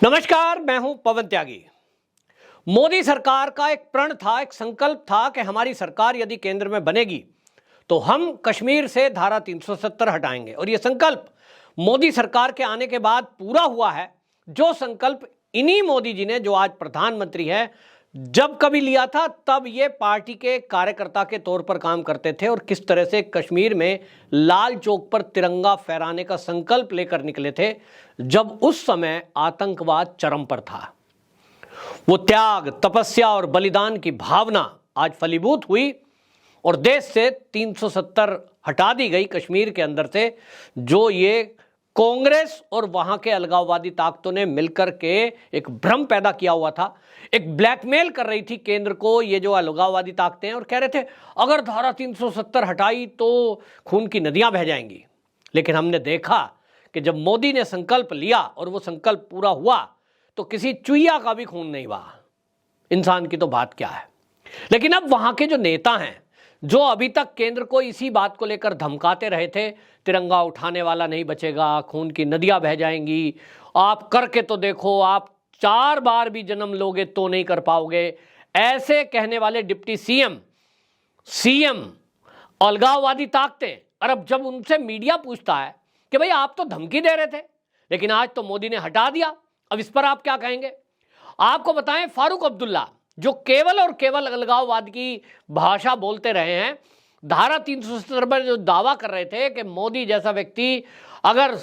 नमस्कार, मैं हूं पवन त्यागी। मोदी सरकार का एक प्रण था, एक संकल्प था कि हमारी सरकार यदि केंद्र में बनेगी तो हम कश्मीर से धारा 370 हटाएंगे। और यह संकल्प मोदी सरकार के आने के बाद पूरा हुआ है। जो संकल्प इन्हीं मोदी जी ने, जो आज प्रधानमंत्री है, जब कभी लिया था तब ये पार्टी के कार्यकर्ता के तौर पर काम करते थे और किस तरह से कश्मीर में लाल चौक पर तिरंगा फहराने का संकल्प लेकर निकले थे, जब उस समय आतंकवाद चरम पर था। वो त्याग, तपस्या और बलिदान की भावना आज फलीभूत हुई और देश से 370 हटा दी गई कश्मीर के अंदर से, जो ये कांग्रेस और वहां के अलगाववादी ताकतों ने मिलकर के एक भ्रम पैदा किया हुआ था। एक ब्लैकमेल कर रही थी केंद्र को ये जो अलगाववादी ताकतें हैं, और कह रहे थे अगर धारा 370 हटाई तो खून की नदियां बह जाएंगी। लेकिन हमने देखा कि जब मोदी ने संकल्प लिया और वो संकल्प पूरा हुआ तो किसी चुईया का भी खून नहीं बहा। इंसान की तो बात क्या है। लेकिन अब वहां के जो नेता हैं, जो अभी तक केंद्र को इसी बात को लेकर धमकाते रहे थे, तिरंगा उठाने वाला नहीं बचेगा, खून की नदियां बह जाएंगी, आप करके तो देखो, आप 4 बार भी जन्म लोगे तो नहीं कर पाओगे, ऐसे कहने वाले डिप्टी सीएम अलगाववादी ताकतें। और अब जब उनसे मीडिया पूछता है कि भाई आप तो धमकी दे रहे थे लेकिन आज तो मोदी ने हटा दिया, अब इस पर आप क्या कहेंगे? आपको बताएं, फारूक अब्दुल्ला जो केवल और केवल अलगाववाद की भाषा बोलते रहे हैं, धारा 370 पर जो दावा कर रहे थे कि मोदी जैसा व्यक्ति अगर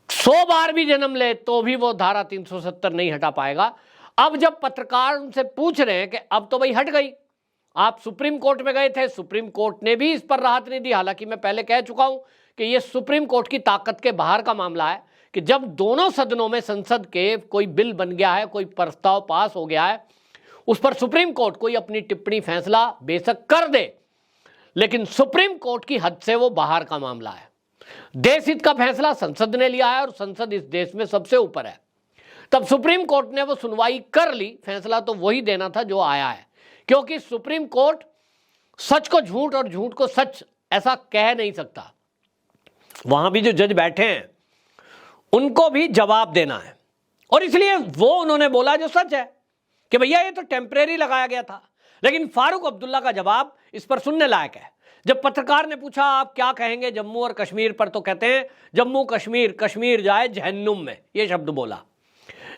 100 बार भी जन्म ले तो भी वो धारा 370 नहीं हटा पाएगा। अब जब पत्रकार उनसे पूछ रहे हैं कि अब तो भाई हट गई, आप सुप्रीम कोर्ट में गए थे, सुप्रीम कोर्ट ने भी इस पर राहत नहीं दी। हालांकि मैं पहले कह चुका हूं कि यह सुप्रीम कोर्ट की ताकत के बाहर का मामला है कि जब दोनों सदनों में संसद के कोई बिल बन गया है, कोई प्रस्ताव पास हो गया है, उस पर सुप्रीम कोर्ट कोई अपनी टिप्पणी, फैसला बेशक कर दे, लेकिन सुप्रीम कोर्ट की हद से वो बाहर का मामला है। देश हित का फैसला संसद ने लिया है और संसद इस देश में सबसे ऊपर है। तब सुप्रीम कोर्ट ने वो सुनवाई कर ली, फैसला तो वही देना था जो आया है, क्योंकि सुप्रीम कोर्ट सच को झूठ और झूठ को सच ऐसा कह नहीं सकता। वहां भी जो जज बैठे हैं उनको भी जवाब देना है, और इसलिए वो उन्होंने बोला जो सच है कि भैया ये तो टेम्परेरी लगाया गया था। लेकिन फारूक अब्दुल्ला का जवाब इस पर सुनने लायक है। जब पत्रकार ने पूछा आप क्या कहेंगे जम्मू और कश्मीर पर, तो कहते हैं जम्मू कश्मीर, कश्मीर जाए जहन्नुम में, ये शब्द बोला।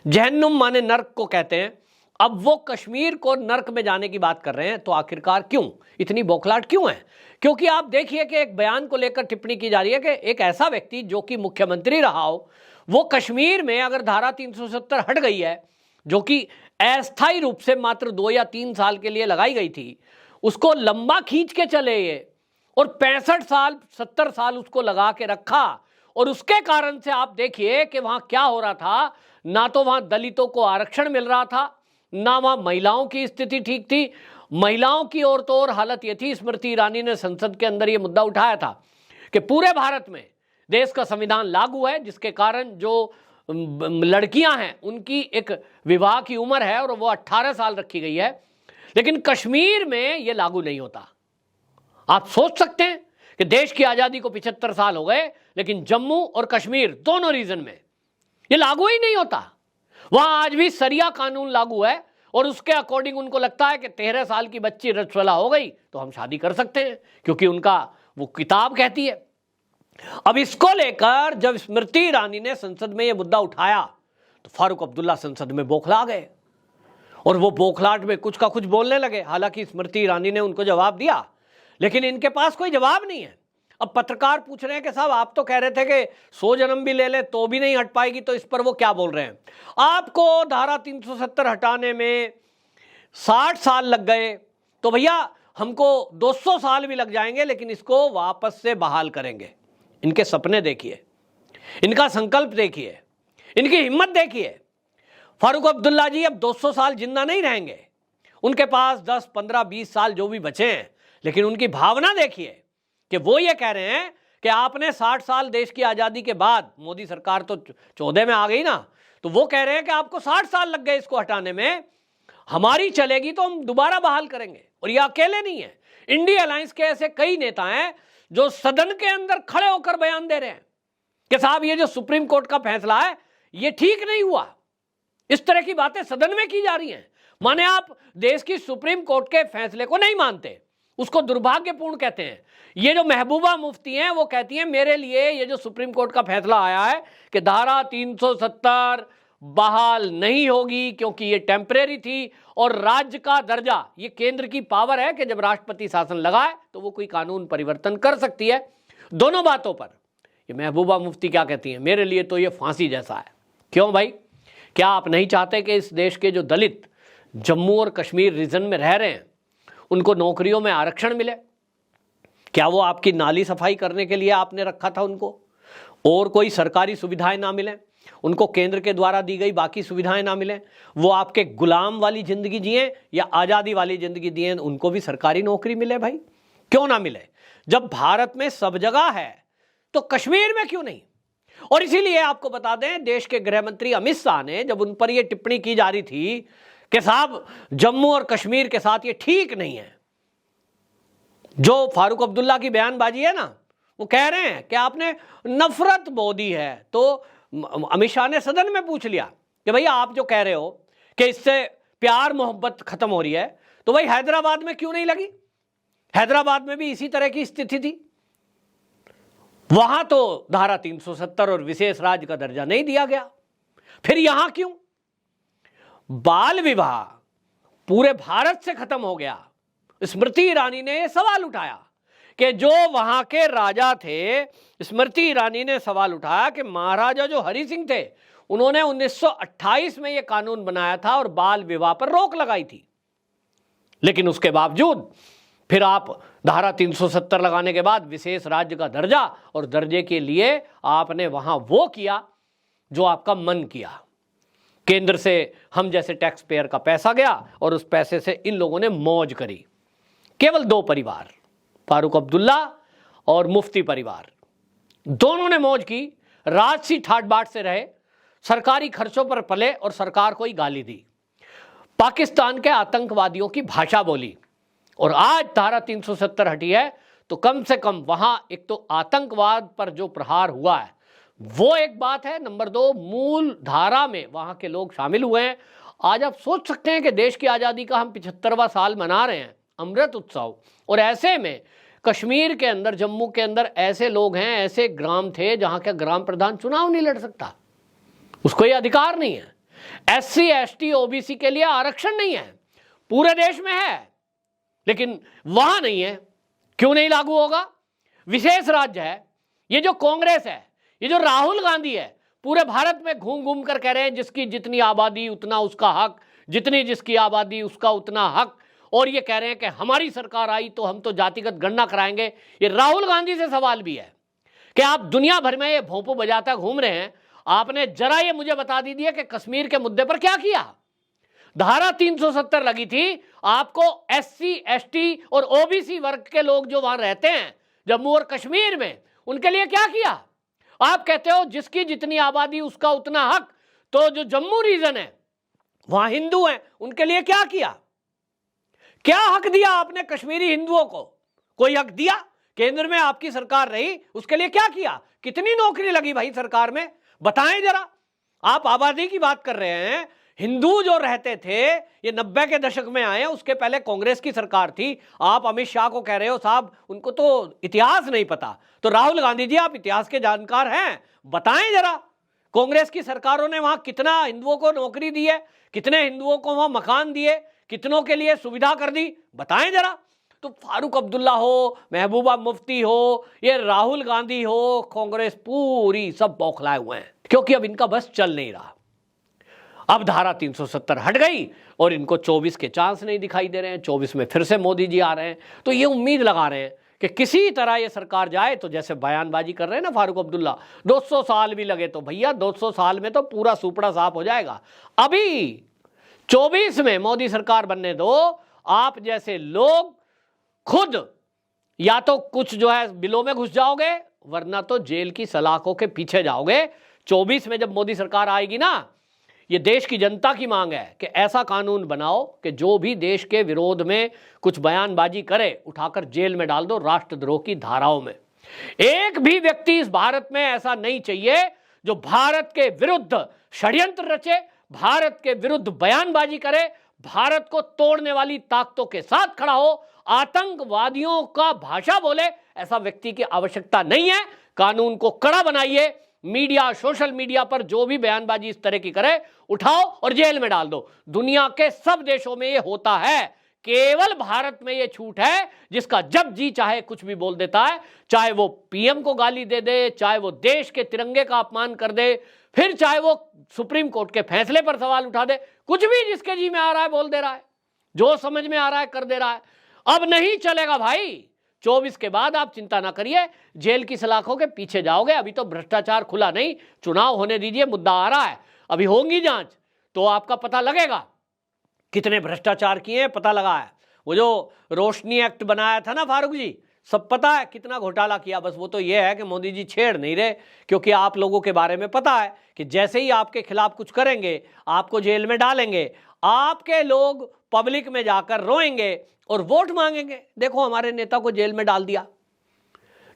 जहन्नुम माने नर्क को कहते हैं। अब वो कश्मीर को नर्क में जाने की बात कर रहे हैं, तो आखिरकार क्यों इतनी बौखलाहट क्यों है? क्योंकि आप देखिए कि एक बयान को लेकर टिप्पणी की जा रही है कि एक ऐसा व्यक्ति जो कि मुख्यमंत्री रहा हो, वो कश्मीर में अगर धारा 370 हट गई है, जो कि अस्थायी रूप से मात्र 2 या 3 साल के लिए लगाई गई थी, उसको लंबा खींच के चले ये और 65 साल 70 साल उसको लगा के रखा। और उसके कारण से आप देखिए कि वहां क्या हो रहा था, ना तो वहां दलितों को आरक्षण मिल रहा था, ना वहां महिलाओं की स्थिति ठीक थी। महिलाओं की और तो और हालत यह थी, स्मृति ईरानी ने संसद के अंदर यह मुद्दा उठाया था कि पूरे भारत में देश का संविधान लागू है, जिसके कारण जो लड़कियां हैं उनकी एक विवाह की उम्र है और वो 18 साल रखी गई है, लेकिन कश्मीर में यह लागू नहीं होता। आप सोच सकते हैं कि देश की आजादी को 75 साल हो गए, लेकिन जम्मू और कश्मीर दोनों रीजन में यह लागू ही नहीं होता। वहां आज भी सरिया कानून लागू है और उसके अकॉर्डिंग उनको लगता है कि 13 साल की बच्ची रजस्वला हो गई तो हम शादी कर सकते हैं, क्योंकि उनका वो किताब कहती है। अब इसको लेकर जब स्मृति ईरानी ने संसद में यह मुद्दा उठाया तो फारूक अब्दुल्ला संसद में बौखला गए और वो बौखलाहट में कुछ का कुछ बोलने लगे। हालांकि स्मृति ईरानी ने उनको जवाब दिया, लेकिन इनके पास कोई जवाब नहीं है। अब पत्रकार पूछ रहे हैं कि साहब आप तो कह रहे थे कि 100 जन्म भी ले ले तो भी नहीं हट पाएगी, तो इस पर वो क्या बोल रहे हैं? आपको धारा 370 हटाने में 60 साल लग गए, तो भैया हमको 200 साल भी लग जाएंगे, लेकिन इसको वापस से बहाल करेंगे। इनके सपने देखिए, इनका संकल्प देखिए, इनकी हिम्मत देखिए। फारूक अब्दुल्ला जी अब 200 साल जिंदा नहीं रहेंगे, उनके पास 10, 15, 20 साल जो भी बचे हैं, लेकिन उनकी भावना देखिए कि वो ये कह रहे हैं कि आपने 60 साल देश की आजादी के बाद, मोदी सरकार तो 14 में आ गई ना, तो वो कह रहे हैं कि आपको 60 साल लग गए इसको हटाने में, हमारी चलेगी तो हम दोबारा बहाल करेंगे। और ये अकेले नहीं है, इंडिया अलायंस के ऐसे कई नेता हैं जो सदन के अंदर खड़े होकर बयान दे रहे हैं कि साहब ये जो सुप्रीम कोर्ट का फैसला है ये ठीक नहीं हुआ, इस तरह की बातें सदन में की जा रही हैं। माने आप देश की सुप्रीम कोर्ट के फैसले को नहीं मानते, उसको दुर्भाग्यपूर्ण कहते हैं। ये जो महबूबा मुफ्ती हैं वो कहती हैं मेरे लिए ये जो सुप्रीम कोर्ट का फैसला आया है कि धारा 370 बहाल नहीं होगी क्योंकि ये टेम्परेरी थी और राज्य का दर्जा, ये केंद्र की पावर है कि जब राष्ट्रपति शासन लगाए तो वो कोई कानून परिवर्तन कर सकती है। दोनों बातों पर ये महबूबा मुफ्ती क्या कहती हैं, मेरे लिए तो ये फांसी जैसा है। क्यों भाई, क्या आप नहीं चाहते कि इस देश के जो दलित जम्मू और कश्मीर रीजन में रह रहे हैं उनको नौकरियों में आरक्षण मिले? क्या वो आपकी नाली सफाई करने के लिए आपने रखा था उनको? और कोई सरकारी सुविधाएं ना मिले उनको, केंद्र के द्वारा दी गई बाकी सुविधाएं ना मिले, वो आपके गुलाम वाली जिंदगी जिए या आजादी वाली जिंदगी जिए, उनको भी सरकारी नौकरी मिले? भाई क्यों ना मिले? जब भारत में सब जगह है तो कश्मीर में क्यों नहीं? और इसीलिए आपको बता दें, देश के गृह मंत्री अमित शाह ने जब उन पर यह टिप्पणी की जा रही थी कि साहब जम्मू और कश्मीर के साथ ये ठीक नहीं है, जो फारूक अब्दुल्ला की बयानबाजी है ना, वो कह रहे हैं कि आपने नफरत बो दी है। तो अमित शाह ने सदन में पूछ लिया कि भैया आप जो कह रहे हो कि इससे प्यार मोहब्बत खत्म हो रही है, तो भाई हैदराबाद में क्यों नहीं लगी? हैदराबाद में भी इसी तरह की स्थिति थी, वहां तो धारा 370 और विशेष राज्य का दर्जा नहीं दिया गया, फिर यहां क्यों? बाल विवाह पूरे भारत से खत्म हो गया। स्मृति ईरानी ने यह सवाल उठाया कि जो वहां के राजा थे, स्मृति ईरानी ने सवाल उठाया कि महाराजा जो हरि सिंह थे उन्होंने 1928 में यह कानून बनाया था और बाल विवाह पर रोक लगाई थी, लेकिन उसके बावजूद फिर आप धारा 370 लगाने के बाद विशेष राज्य का दर्जा और दर्जे के लिए आपने वहां वो किया जो आपका मन किया। केंद्र से हम जैसे टैक्स पेयर का पैसा गया और उस पैसे से इन लोगों ने मौज करी। केवल दो परिवार, फारूक अब्दुल्ला और मुफ्ती परिवार, दोनों ने मौज की, राजसी ठाट बाट से रहे, सरकारी खर्चों पर पले और सरकार को ही गाली दी, पाकिस्तान के आतंकवादियों की भाषा बोली। और आज धारा 370 हटी है तो कम से कम वहां एक तो आतंकवाद पर जो प्रहार हुआ है वो एक बात है, नंबर दो मूल धारा में वहां के लोग शामिल हुए हैं। आज आप सोच सकते हैं कि देश की आज़ादी का हम 75वां साल मना रहे हैं, अमृत उत्सव, और ऐसे में कश्मीर के अंदर, जम्मू के अंदर ऐसे लोग हैं, ऐसे ग्राम थे जहां का ग्राम प्रधान चुनाव नहीं लड़ सकता, उसको ये अधिकार नहीं है। SC ST OBC के लिए आरक्षण नहीं है, पूरे देश में है लेकिन वहां नहीं है। क्यों नहीं लागू होगा? विशेष राज्य है। ये जो कांग्रेस है, ये जो राहुल गांधी है, पूरे भारत में घूम घूम कर कह रहे हैं जिसकी जितनी आबादी उतना उसका हक, जितनी जिसकी आबादी उसका उतना हक, और ये कह रहे हैं कि हमारी सरकार आई तो हम तो जातिगत गणना कराएंगे। ये राहुल गांधी से सवाल भी है कि आप दुनिया भर में ये भोंपू बजाता घूम रहे हैं, आपने जरा ये मुझे बता दीजिए कि कश्मीर के मुद्दे पर क्या किया? धारा 370 लगी थी, आपको SC ST और OBC वर्ग के लोग जो वहां रहते हैं जम्मू और कश्मीर में, उनके लिए क्या किया? आप कहते हो जिसकी जितनी आबादी उसका उतना हक, तो जो जम्मू रीजन है वहां हिंदू हैं, उनके लिए क्या किया? क्या हक दिया आपने कश्मीरी हिंदुओं को? कोई हक दिया? केंद्र में आपकी सरकार रही, उसके लिए क्या किया? कितनी नौकरी लगी भाई सरकार में? बताएं जरा। आप आबादी की बात कर रहे हैं, हिंदू जो रहते थे ये 90 के दशक में आए, उसके पहले कांग्रेस की सरकार थी। आप अमित शाह को कह रहे हो साहब उनको तो इतिहास नहीं पता। तो राहुल गांधी जी, आप इतिहास के जानकार हैं, बताएं जरा कांग्रेस की सरकारों ने वहां कितना हिंदुओं को नौकरी दी है, कितने हिंदुओं को वहां मकान दिए, कितनों के लिए सुविधा कर दी, बताएं जरा। तो फारूक अब्दुल्ला हो, महबूबा मुफ्ती हो, ये राहुल गांधी हो, कांग्रेस पूरी सब बौखलाए हुए हैं, क्योंकि अब इनका बस चल नहीं रहा। अब धारा 370 हट गई और इनको 24 के चांस नहीं दिखाई दे रहे हैं। 24 में फिर से मोदी जी आ रहे हैं, तो ये उम्मीद लगा रहे हैं कि किसी तरह ये सरकार जाए। तो जैसे बयानबाजी कर रहे हैं ना फारूक अब्दुल्ला, 200 साल भी लगे तो भैया 200 साल में तो पूरा सुपड़ा साफ हो जाएगा। अभी 24 में मोदी सरकार बनने दो। आप जैसे लोग खुद या तो कुछ जो है बिलों में घुस जाओगे, वरना तो जेल की सलाखों के पीछे जाओगे। 24 में जब मोदी सरकार आएगी ना, ये देश की जनता की मांग है कि ऐसा कानून बनाओ कि जो भी देश के विरोध में कुछ बयानबाजी करे उठाकर जेल में डाल दो, राष्ट्रद्रोह की धाराओं में। एक भी व्यक्ति इस भारत में ऐसा नहीं चाहिए जो भारत के विरुद्ध षड्यंत्र रचे, भारत के विरुद्ध बयानबाजी करे, भारत को तोड़ने वाली ताकतों के साथ खड़ा हो, आतंकवादियों का भाषा बोले, ऐसा व्यक्ति की आवश्यकता नहीं है। कानून को कड़ा बनाइए, मीडिया, सोशल मीडिया पर जो भी बयानबाजी इस तरह की करे, उठाओ और जेल में डाल दो। दुनिया के सब देशों में यह होता है, केवल भारत में यह छूट है जिसका जब जी चाहे कुछ भी बोल देता है, चाहे वो पीएम को गाली दे दे, चाहे वो देश के तिरंगे का अपमान कर दे, फिर चाहे वो सुप्रीम कोर्ट के फैसले पर सवाल उठा दे, कुछ भी जिसके जी में आ रहा है बोल दे रहा है, जो समझ में आ रहा है कर दे रहा है। अब नहीं चलेगा भाई। 24 के बाद आप चिंता ना करिए, जेल की सलाखों के पीछे जाओगे। अभी तो भ्रष्टाचार खुला नहीं, चुनाव होने दीजिए, मुद्दा आ रहा है, अभी होंगी जांच तो आपका पता लगेगा कितने भ्रष्टाचार किए हैं, पता लगा है। वो जो रोशनी एक्ट बनाया था ना फारूक जी, सब पता है कितना घोटाला किया। बस वो तो ये है कि मोदी जी छेड़ नहीं रहे, क्योंकि आप लोगों के बारे में पता है कि जैसे ही आपके खिलाफ कुछ करेंगे आपको जेल में डालेंगे, आपके लोग पब्लिक में जाकर रोएंगे और वोट मांगेंगे। देखो हमारे नेता को जेल में डाल दिया,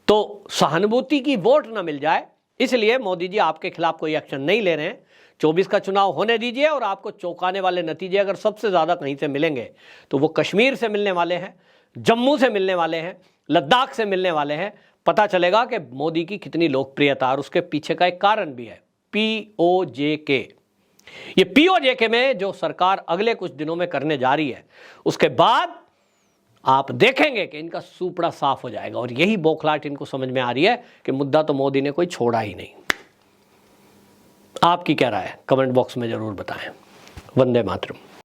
तो सहानुभूति की वोट ना मिल जाए, इसलिए मोदी जी आपके खिलाफ कोई एक्शन नहीं ले रहे हैं। 24 का चुनाव होने दीजिए और आपको चौंकाने वाले नतीजे अगर सबसे ज्यादा कहीं से मिलेंगे तो वो कश्मीर से मिलने वाले हैं, जम्मू से मिलने वाले हैं, लद्दाख से मिलने वाले हैं। पता चलेगा कि मोदी की कितनी लोकप्रियता, और उसके पीछे का एक कारण भी है, POJK। ये POJK में जो सरकार अगले कुछ दिनों में करने जा रही है, उसके बाद आप देखेंगे कि इनका सूपड़ा साफ हो जाएगा। और यही बौखलाहट इनको समझ में आ रही है कि मुद्दा तो मोदी ने कोई छोड़ा ही नहीं। आपकी क्या राय है, कमेंट बॉक्स में जरूर बताएं। वंदे मातरम।